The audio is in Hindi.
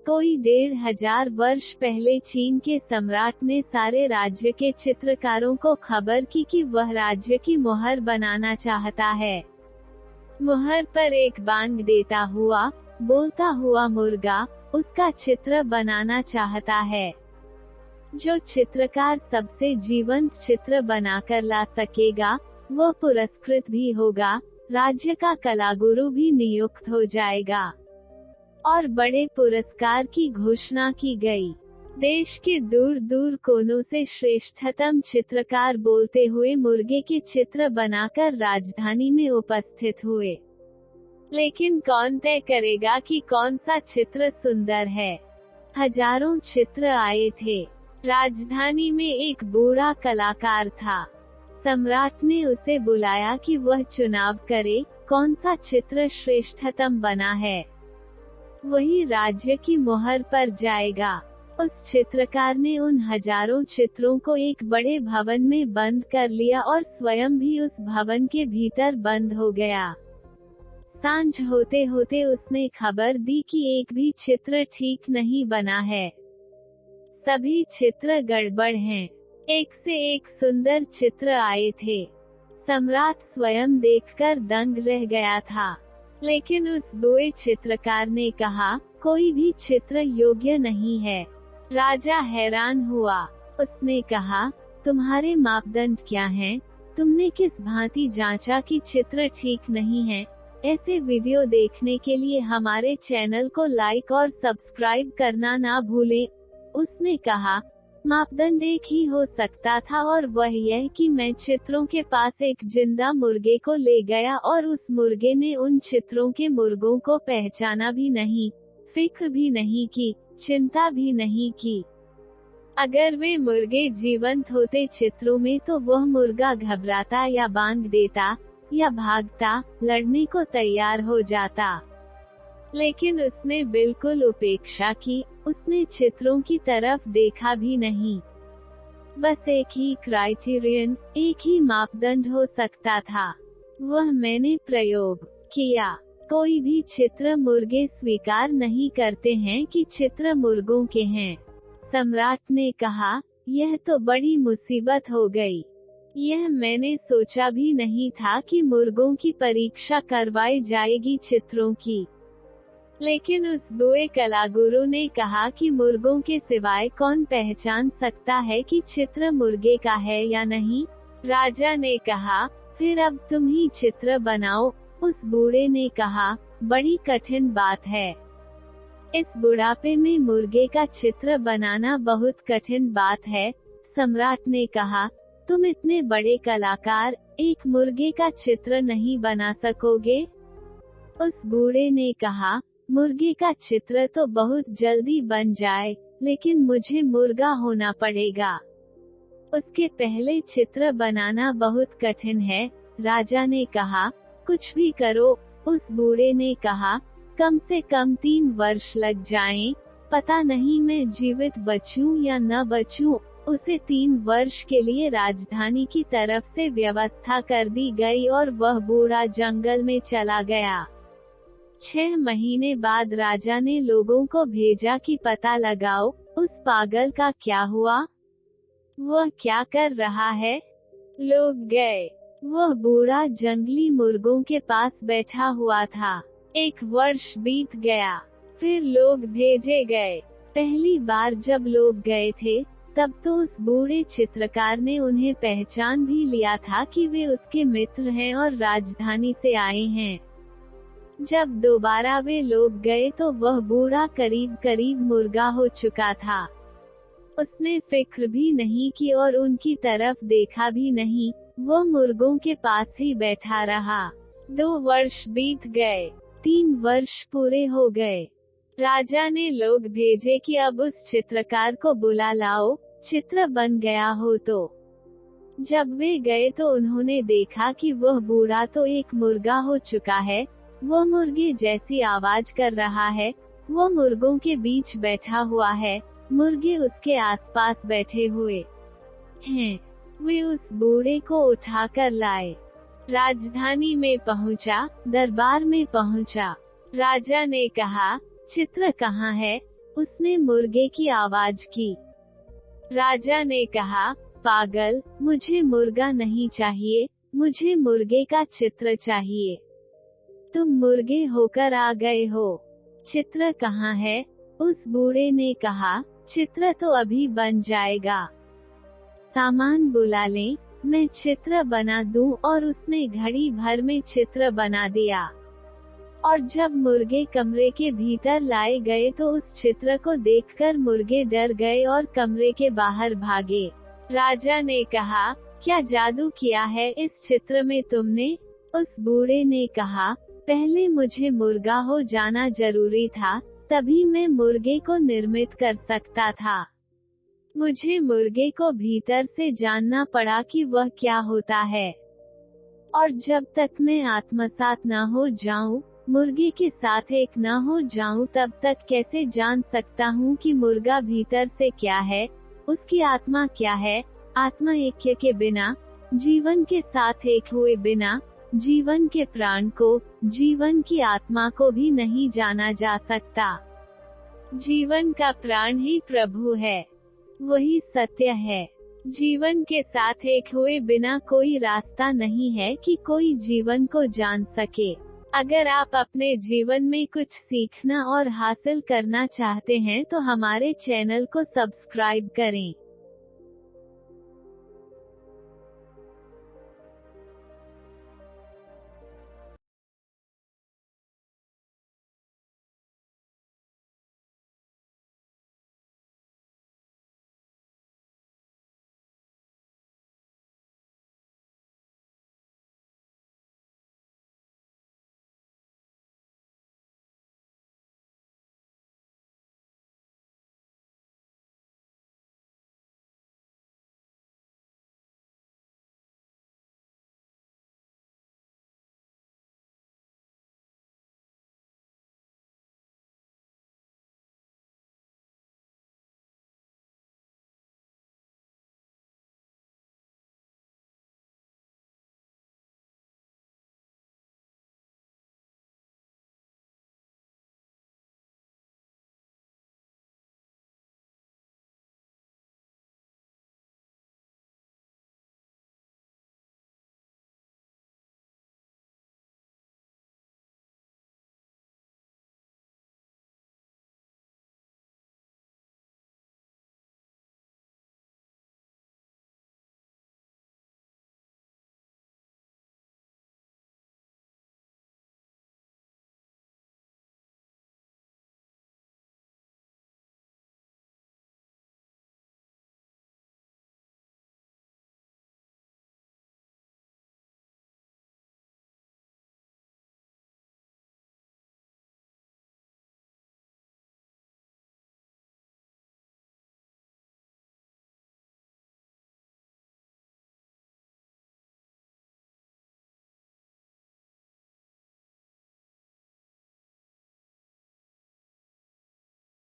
कोई 1500 वर्ष पहले चीन के सम्राट ने सारे राज्य के चित्रकारों को खबर की कि वह राज्य की मुहर बनाना चाहता है। मुहर पर एक बांग देता हुआ, बोलता हुआ मुर्गा उसका चित्र बनाना चाहता है। जो चित्रकार सबसे जीवंत चित्र बनाकर ला सकेगा, वह पुरस्कृत भी होगा, राज्य का कलागुरु भी नियुक्त हो जाएगा। और बड़े पुरस्कार की घोषणा की गई। देश के दूर दूर कोनों से श्रेष्ठतम चित्रकार बोलते हुए मुर्गे के चित्र बनाकर राजधानी में उपस्थित हुए। लेकिन कौन तय करेगा कि कौन सा चित्र सुंदर है? हजारों चित्र आए थे। राजधानी में एक बूढ़ा कलाकार था। सम्राट ने उसे बुलाया कि वह चुनाव करे, कौन सा चित्र श्रेष्ठतम बना है, वही राज्य की मुहर पर जाएगा। उस चित्रकार ने उन हजारों चित्रों को एक बड़े भवन में बंद कर लिया और स्वयं भी उस भवन के भीतर बंद हो गया। सांझ होते होते उसने खबर दी कि एक भी चित्र ठीक नहीं बना है। सभी चित्र गड़बड़ हैं। एक से एक सुंदर चित्र आए थे। सम्राट स्वयं देखकर दंग रह गया था। लेकिन उस बुए चित्रकार ने कहा, कोई भी चित्र योग्य नहीं है। राजा हैरान हुआ। उसने कहा, तुम्हारे मापदंड क्या हैं? तुमने किस भांति जांचा कि चित्र ठीक नहीं है? ऐसे वीडियो देखने के लिए हमारे चैनल को लाइक और सब्सक्राइब करना ना भूलें। उसने कहा, मापदंड एक ही हो सकता था और वह यह कि मैं चित्रों के पास एक जिंदा मुर्गे को ले गया और उस मुर्गे ने उन चित्रों के मुर्गों को पहचाना भी नहीं, फिक्र भी नहीं की, चिंता भी नहीं की। अगर वे मुर्गे जीवंत होते चित्रों में तो वह मुर्गा घबराता या बांग देता या भागता, लड़ने को तैयार हो जाता। लेकिन उसने बिल्कुल उपेक्षा की। उसने चित्रों की तरफ देखा भी नहीं। बस एक ही क्राइटेरियन, एक ही मापदंड हो सकता था। वह मैंने प्रयोग किया। कोई भी चित्र मुर्गे स्वीकार नहीं करते हैं कि चित्र मुर्गों के हैं। सम्राट ने कहा, यह तो बड़ी मुसीबत हो गई। यह मैंने सोचा भी नहीं था कि मुर्गों की परीक्षा करवाई जाएगी चित्रों की। लेकिन उस बुए कलागुरु ने कहा कि मुर्गों के सिवाय कौन पहचान सकता है कि चित्र मुर्गे का है या नहीं? राजा ने कहा, फिर अब तुम ही चित्र बनाओ। उस बूढ़े ने कहा, बड़ी कठिन बात है। इस बुढ़ापे में मुर्गे का चित्र बनाना बहुत कठिन बात है। सम्राट ने कहा, तुम इतने बड़े कलाकार, एक मुर्गे का चित्र नहीं बना सकोगे? उस बूढ़े ने कहा, मुर्गे का चित्र तो बहुत जल्दी बन जाए, लेकिन मुझे मुर्गा होना पड़ेगा। उसके पहले चित्र बनाना बहुत कठिन है। राजा ने कहा, कुछ भी करो। उस बूढ़े ने कहा, कम से कम 3 वर्ष लग जाएं, पता नहीं मैं जीवित बचूं या न बचूं। उसे 3 वर्ष के लिए राजधानी की तरफ से व्यवस्था कर दी गई और वह बूढ़ा जंगल में चला गया। 6 महीने बाद राजा ने लोगों को भेजा कि पता लगाओ, उस पागल का क्या हुआ, वह क्या कर रहा है। लोग गए। वह बूढ़ा जंगली मुर्गों के पास बैठा हुआ था। 1 वर्ष बीत गया। फिर लोग भेजे गए। पहली बार जब लोग गए थे, तब तो उस बूढ़े चित्रकार ने उन्हें पहचान भी लिया था कि वे उसके मित्र हैं और राजधानी से आए हैं। जब दोबारा वे लोग गए तो वह बूढ़ा करीब करीब मुर्गा हो चुका था। उसने फिक्र भी नहीं की और उनकी तरफ देखा भी नहीं। वह मुर्गों के पास ही बैठा रहा। 2 वर्ष बीत गए। 3 वर्ष पूरे हो गए। राजा ने लोग भेजे कि अब उस चित्रकार को बुला लाओ, चित्र बन गया हो तो। जब वे गए तो उन्होंने देखा कि वह बूढ़ा तो एक मुर्गा हो चुका है। वो मुर्गे जैसी आवाज कर रहा है। वो मुर्गों के बीच बैठा हुआ है। मुर्गे उसके आसपास बैठे हुए हैं। वे उस बूढ़े को उठाकर लाए। राजधानी में पहुंचा, दरबार में पहुंचा। राजा ने कहा, चित्र कहाँ है? उसने मुर्गे की आवाज की। राजा ने कहा, पागल, मुझे मुर्गा नहीं चाहिए, मुझे मुर्गे का चित्र चाहिए। तुम मुर्गे होकर आ गए हो। चित्र कहाँ है? उस बूढ़े ने कहा, चित्र तो अभी बन जाएगा। सामान बुला लें, मैं चित्र बना दूं। और उसने घड़ी भर में चित्र बना दिया। और जब मुर्गे कमरे के भीतर लाए गए तो उस चित्र को देखकर मुर्गे डर गए और कमरे के बाहर भागे। राजा ने कहा, क्या जादू किया है इस चित्र में तुमने? उस बूढ़े ने कहा, पहले मुझे मुर्गा हो जाना जरूरी था, तभी मैं मुर्गे को निर्मित कर सकता था। मुझे मुर्गे को भीतर से जानना पड़ा कि वह क्या होता है। और जब तक मैं आत्मसात न हो जाऊं, मुर्गे के साथ एक न हो जाऊं, तब तक कैसे जान सकता हूं कि मुर्गा भीतर से क्या है, उसकी आत्मा क्या है। आत्मा ऐक्य के बिना, जीवन के साथ एक हुए बिना, जीवन के प्राण को, जीवन की आत्मा को भी नहीं जाना जा सकता। जीवन का प्राण ही प्रभु है, वही सत्य है। जीवन के साथ एक हुए बिना कोई रास्ता नहीं है कि कोई जीवन को जान सके। अगर आप अपने जीवन में कुछ सीखना और हासिल करना चाहते हैं तो हमारे चैनल को सब्सक्राइब करें।